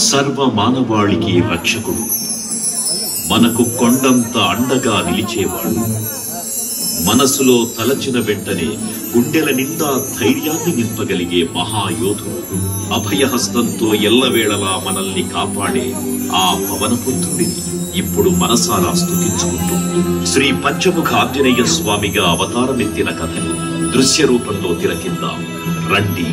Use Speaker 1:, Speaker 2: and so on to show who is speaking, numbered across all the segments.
Speaker 1: సర్వ మానవాళికి రక్షకుడు, మనకు కొండంత అండగా నిలిచేవాడు, మనసులో తలచిన వెంటనే గుండెల నిండా ధైర్యాన్ని నింపగలిగే మహాయోధుడు, అభయహస్తంతో ఎల్లవేళలా మనల్ని కాపాడే ఆ పవనపుత్రుడిని ఇప్పుడు మనసారా స్తుతించుకుంటూ శ్రీ పంచముఖ ఆంజనేయ స్వామిగా అవతారమెత్తిన కథని దృశ్య రూపంలో తిలకిద్దాం రండి.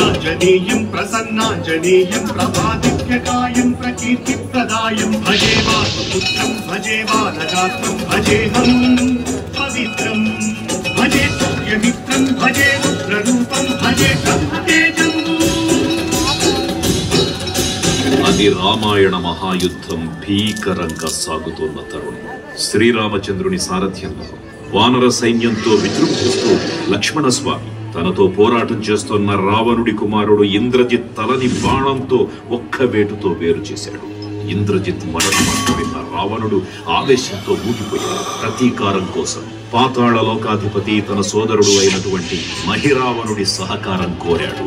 Speaker 2: ఆంజనేయం ప్రసన్నాంజనేయం ప్రభాదిత్యకాయం ప్రకీర్తిప్రదాయం భజే వాసుపుత్రం భజే వానగాత్రం భజేహం పవిత్రం భజే సూర్యమిత్రం భజే రుద్రరూపం భజే బ్రహ్మతేజం.
Speaker 1: అది రామాయణ మహాయుద్ధం భీకరంగా సాగుతున్న తరుణం. శ్రీరామచంద్రుని సారథ్యంలో వానర సైన్యంతో విజృంభిస్తూ లక్ష్మణస్వామి తనతో పోరాటం చేస్తున్న రావణుడి కుమారుడు ఇంద్రజిత్ తలని బాణంతో ఒక్క వేటుతో వేరు చేశాడు. ఇంద్రజిత్ మరణమాట విన్న రావణుడు ఆవేశంతో ఊగిపోయాడు. ప్రతీకారం కోసం పాతాళ లోకాధిపతి తన సోదరుడు అయినటువంటి మహిరావణుడి సహకారం కోరాడు.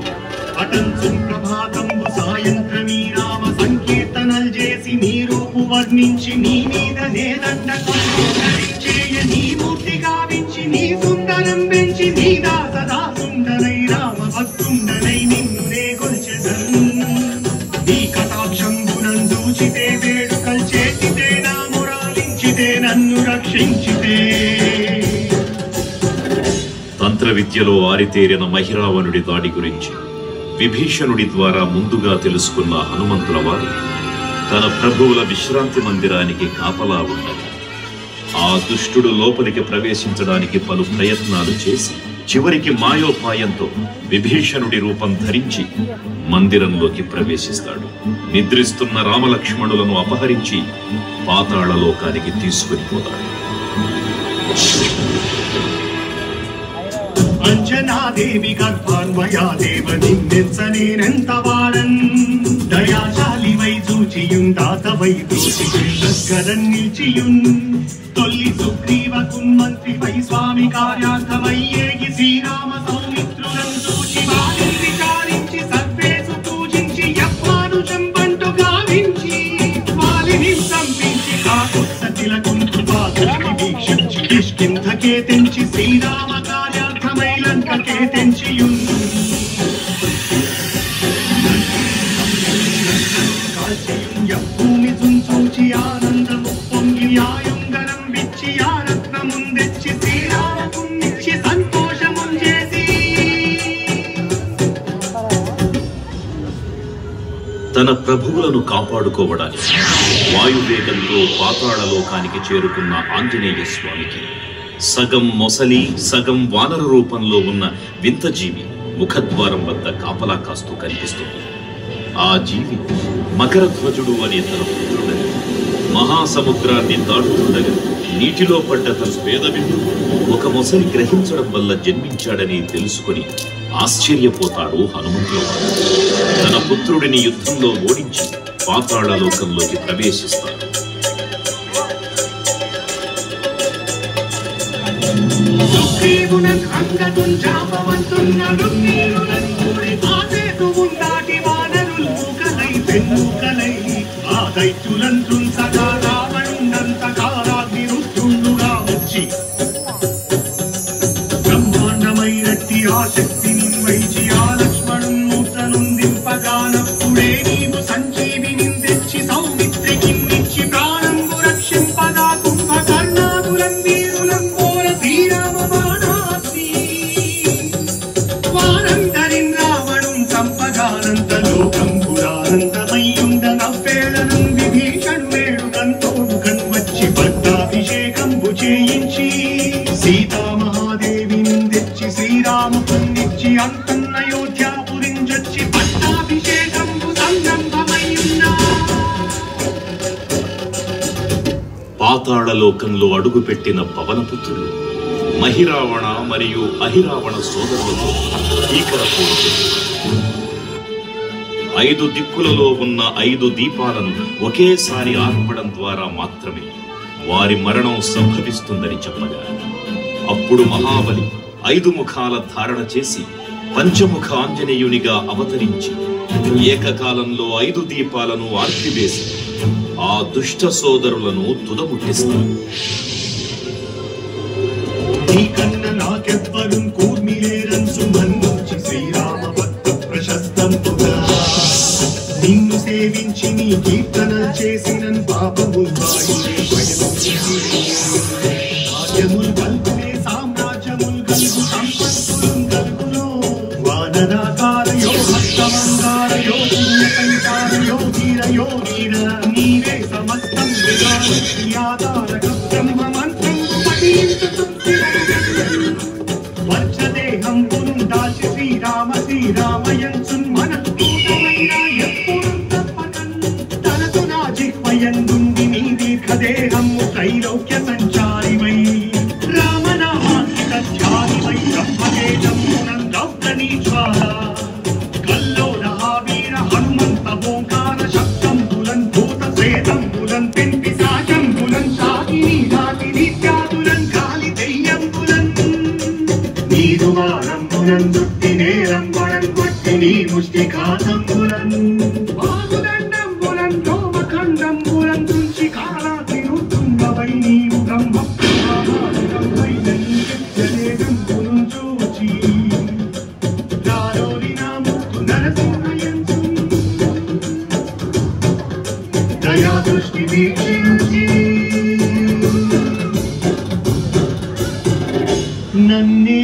Speaker 2: సాయంత్రమీ రామ సంకీర్తనలు చేసి నీ రూపు వర్ణించి నీ మీద నీ మూర్తి గావించి నీ సుందరం పెంచి నీ దాసదా సుందరై రామ భక్తుండనై నిన్ను నే గొల్చెదన్. నీ కటాక్షంబునం దూచితే వేడుకల్ చేసితే నా మురాలించితే నన్ను రక్షించితే.
Speaker 1: తంత్ర విద్యలో ఆరితేరిన మహిరావణుడి దాడి గురించి విభీషణుడి ద్వారా ముందుగా తెలుసుకున్న హనుమంతుల వారు తన ప్రభువుల విశ్రాంతి మందిరానికి కాపలా ఉన్నది. ఆ దుష్టుడు లోపలికి ప్రవేశించడానికి పలు ప్రయత్నాలు చేసి చివరికి మాయోపాయంతో విభీషణుడి రూపం ధరించి మందిరంలోకి ప్రవేశిస్తాడు. నిద్రిస్తున్న రామలక్ష్మణులను అపహరించి పాతాళ లోకానికి తీసుకుని పోతాడు.
Speaker 2: అంజనాదేవి గర్భాన్వయా దేవ నిన్నెంత వాడన్ దయాశాలి వై చూచియుందాత వై దూచిగరం నిలిచియున్ తొల్లి సుగ్రీవకున్ మంత్రి వై స్వామి కార్యార్థమయ్యేగి శ్రీరామ సౌమిత్రులను చూచి వారిని విచారించి సర్వేసు పూజించి యప్మానుషం పంటు గావించి వాలిని సంపించి కాకుత్సతిలకున్ కృపాదృష్టి వీక్షించి కిష్కింధకే తెంచి శ్రీరామ కార్యార్థమై లంకకే తెంచియున్ భూమి చుంచూచి ఆనందము పొంగి ఆయుంగరం విచ్చి ఆ రత్నముందెచ్చి శ్రీరామకున్నిచ్చి సంతోషము చేసి.
Speaker 1: తన ప్రభువులను కాపాడుకోవడానికి వాయువేగంతో పాతాళ లోకానికి చేరుకున్న ఆంజనేయ స్వామికి సగం మొసలి సగం వానర రూపంలో ఉన్న వింత జీవి ముఖద్వారం వద్ద కాపలా కాస్తూ కనిపిస్తుంది. ఆ జీవి మకరధ్వజుడు అనే తన పుత్రుడని మహాసముద్రాన్ని దాటుతుండగా నీటిలో పడ్డ తన స్వేదబిందు ఒక మొసలి గ్రహించడం వల్ల జన్మించాడని తెలుసుకుని ఆశ్చర్యపోతాడు హనుమంతుల వారు. తన పుత్రుడిని యుద్ధంలో ఓడించి పాతాళ లోకంలోకి ప్రవేశిస్తాడు.
Speaker 2: బ్రహ్మాండమైనట్టి ఆ శక్తిని వైచి ఆ లక్ష్మణున్ మూర్తనుందింపగానప్పుడే నీవు సంజీవిని తెచ్చి సౌమిత్రికిన్నిచ్చి ప్రాణంబు రక్షింపగా కుంభకర్ణాదులం వీరులం కోర శ్రీరామ బాణాగ్ని వారందరిన్ రావణుం సంపగానంత లోకం పురానందమయ్యుండ నవ్వేళనం విభీషణు వేడుకంతోడు కన్వచ్చి పట్టాభిషేకంబు చేయించి సీతామహాదేవిని తెచ్చి శ్రీరామకున్నిచ్చి అంతన్నయోధ్యాపురించొచ్చి పట్టాభిషేకంబు సంరంభమయ్యున్నా.
Speaker 1: పాతాళ లోకంలో అడుగుపెట్టిన పవనపుత్రుడు మహిరావణ మరియు అహిరావణ సోదరులతో భీకర పోరు చేశాడు. 5 దిక్కులలో ఉన్న 5 దీపాలను ఒకేసారి ఆర్పడం ద్వారా మాత్రమే వారి మరణం సంభవిస్తుందని చెప్పగా అప్పుడు మహాబలి 5 ముఖాల ధారణ చేసి పంచముఖ ఆంజనేయునిగా అవతరించి ఏకకాలంలో 5 దీపాలను ఆర్పివేసి ఆ దుష్ట సోదరులను తుదముట్టిస్తారు.
Speaker 2: నీకన్న నాకెవ్వరు కూర్మిలేరన్సు మన్నుంచి శ్రీరామ భక్త ప్రశస్తంపుగా నిన్ను సేవించి నీ కీర్తన చేసిన పాపముల్ భాగ్యముల్ కల్పునే సామ్రాజ్యముల్ కలుగు సంపత్తులు కలుగులో వానరాకారయో భక్తమంగారయో పుణ్యకంకారయో ధీరయో ధీర నీవే సమస్తం ఆధారక బ్రహ్మ మంత్రం వర్షదేహం పురం దాచి శ్రీరామ శ్రీరామయన్సున్ మనఃపూతమైన ఎప్పుడు తప్పకన్ తనకు నా జిహ్వయందుండి నీ దీర్ఘదేహము త్రైలోక్య సంచారివై రామనామాంకిత ధ్యానివై బ్రహ్మతేజమునందవ్రణీ జ్వాల కల్లోల వీర హనుమంత ఓంకార శబ్దంబులన్ భూత శ్వేతంబులన్ పిశాచంబులన్ సాగిని దాతిని త్యాదులన్ గాలి దెయ్యంబులన్ నీదువారంబులన్ దుట్టి నేరంబులన్ కొట్టి నీ ముష్టిఘాతంబులన్ వాగుదండంబులన్ రోమఖండంబులన్ తుంచి కాలాగ్ని రుద్దుంబవై నీవు బ్రహ్మ ప్రభావాధికంపైన నీ జలేదంబును చూచి దారోలి నా ముక్తు నరసింహయంసు దయా దృష్టి వీక్షించి నన్నే